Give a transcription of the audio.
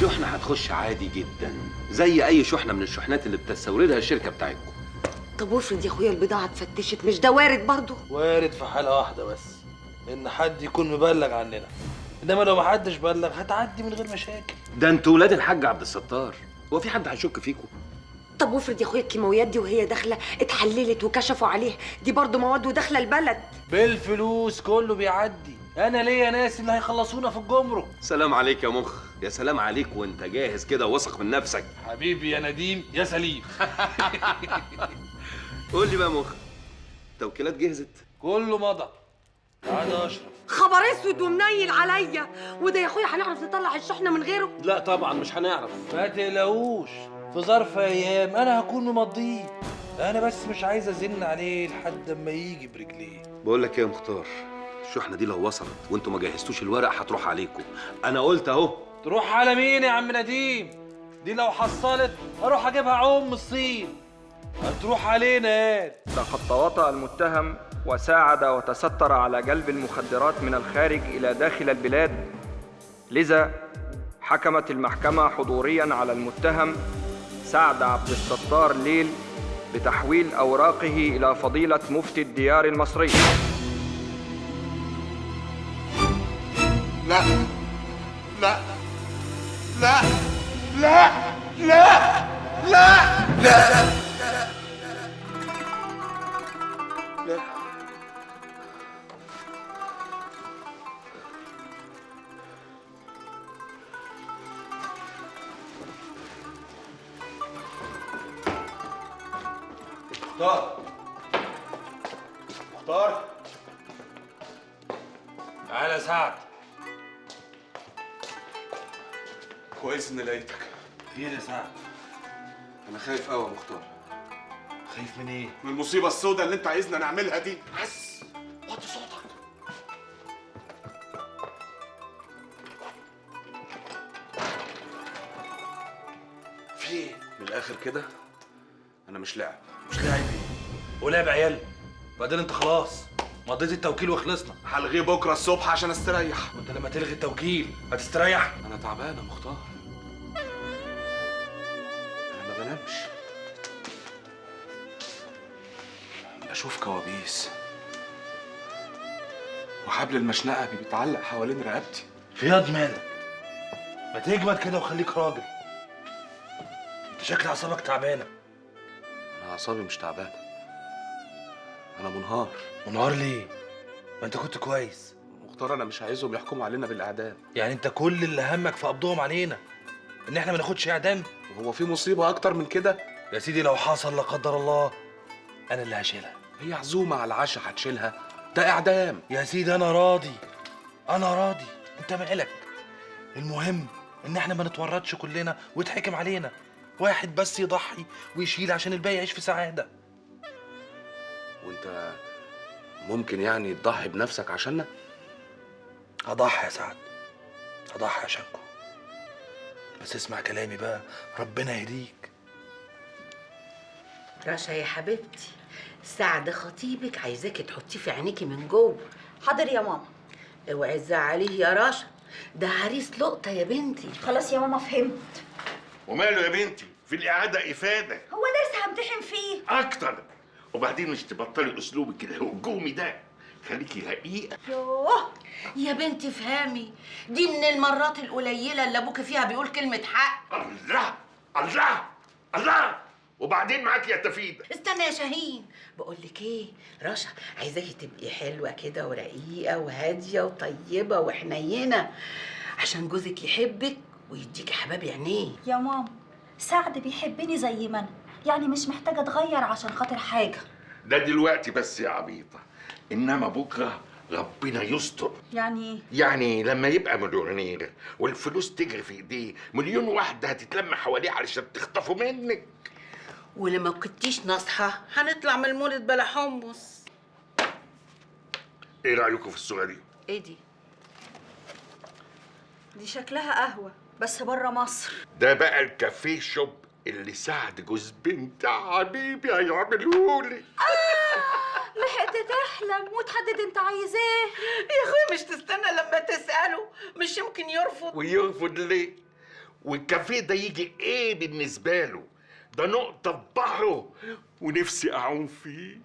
الشحنة هتخش عادي جدا زي أي شحنة من الشحنات اللي بتستوردها الشركة بتاعتكم. طب وافرض يا اخويا البضاعه اتفتشت، مش ده وارد برضه؟ وارد في حالة واحدة بس، إن حد يكون مبلغ عننا، إنما لو محدش بلغ هتعدي من غير مشاكل. ده انتوا ولاد الحاج عبد الستار، هو في حد هيشك فيكم؟ طب وافرض يا اخويا الكيماويات دي وهي داخله اتحللت وكشفوا عليها، دي برضه مواد وداخله البلد. بالفلوس كله بيعدي، أنا ليا ناس اللي هيخلصونا في الجمرك. سلام عليك يا مخ، يا سلام عليك وانت جاهز كده واثق من نفسك. حبيبي يا نديم يا سليم. قول لي بقى مخ، توكيلات جهزت؟ كله مضى. تعالى يا أشرف. خبر اسود ومنيل عليا، وده يا اخويا هنعرف نطلع الشحنه من غيره؟ لا طبعا مش هنعرف. ما تقلقوش، في ظرف أيام أنا هكون ممضيه. أنا بس مش عايز أزن عليه لحد أما يجي برجليه. بقول لك ايه يا مختار، الشحنه دي لو وصلت وانتوا ما جهزتوش الورق هتروح عليكم. انا قلت اهو. تروح على مين يا عم نديم؟ دي لو حصلت اروح اجيبها عوم من الصين. هتروح علينا يا لقد تواطأ المتهم وساعد وتستر على جلب المخدرات من الخارج إلى داخل البلاد، لذا حكمت المحكمة حضورياً على المتهم سعد عبد الستار ليل بتحويل أوراقه إلى فضيلة مفتي الديار المصري. لا لا لا لا لا لا لا لا. مختار، مختار، تعالى يا سعد. كويس اني لقيتك. خير يا سعد؟ انا خايف قوي يا مختار. خايف من ايه؟ من المصيبه السوداء اللي انت عايزنا نعملها دي. بس وطي صوتك. في ايه؟ من الاخر كده انا مش لاعب. مش لاعب ايه؟ ولعب عيال؟ بعدين انت خلاص مضيت التوكيل وخلصنا. هلغيه بكره الصبح عشان استريح. وانت لما تلغي التوكيل هتستريح؟ انا تعبان يا مختار، انا ما بنامش، بشوف كوابيس وحبل المشنقه بيتعلق حوالين رقبتي. فياض مالك؟ ما تجمد كده وخليك راجل. انت شكل اعصابك تعبانه. انا اعصابي مش تعبانه، انا منهار. منهار ليه؟ ما انت كنت كويس. مختار انا مش عايزهم يحكموا علينا بالاعدام. يعني انت كل اللي همك في قبضهم علينا ان احنا ما ناخدش اعدام؟ وهو في مصيبه اكتر من كده؟ يا سيدي لو حصل لا قدر الله انا اللي هشيلها. هي عزومه على العشاء هتشيلها؟ ده اعدام. يا سيدي انا راضي، انا راضي، انت مالك؟ المهم ان احنا ما نتورطش كلنا ويتحكم علينا. واحد بس يضحي ويشيل عشان الباقي يعيش في سعاده. وانت ممكن يعني تضحي بنفسك عشاننا؟ هضحي يا سعد، هضحي عشانكم، بس اسمع كلامي بقى، ربنا يهديك. رشا يا حبيبتي، سعد خطيبك عايزاكي تحطيه في عينيكي من جوه. حاضر يا ماما. اوعي تزعليه يا رشا، ده عريس لقطه يا بنتي. خلاص يا ماما فهمت. وماله يا بنتي؟ في الإعادة إفادة هو درس همتحن فيه أكتر. وبعدين مش تبطلي أسلوبك كده الهجومي ده، خليكي رقيقة. يوه يا بنتي افهمي، دي من المرات القليله اللي ابوكي فيها بيقول كلمه حق. الله الله الله. وبعدين معاكي يا تفيدة. استنى يا شاهين، بقول لك ايه، رشا عايزاكي تبقي حلوه كده ورقيقه وهاديه وطيبه وحنينه عشان جوزك يحبك ويديكي حباب عينيه. يا ماما، سعد بيحبني زي ما انا، يعني مش محتاجه اتغير عشان خاطر حاجه. ده دلوقتي بس يا عبيطة، إنما بكرة ربنا يستر. يعني ايه؟ يعني لما يبقى مليونير والفلوس تجري في ايديه، مليون واحدة هتتلم حواليه علشان تخطفوا منك. ولما كنتيش ناصحه هنطلع من المولد بلا حمص. ايه رأيكم في الصورة دي؟ ايه دي؟ دي شكلها قهوه بس بره مصر. ده بقى الكافيه شوب اللي سعد جوز بنت حبيبي هيعملهولي. لحقت تحلم وتحدد انت عايز ايه. يا اخويا مش تستنى لما تسأله، مش يمكن يرفض. ويرفض ليه؟ والكافيه ده يجي ايه بالنسبه له؟ ده نقطه في بحره ونفسي اعوم فيه.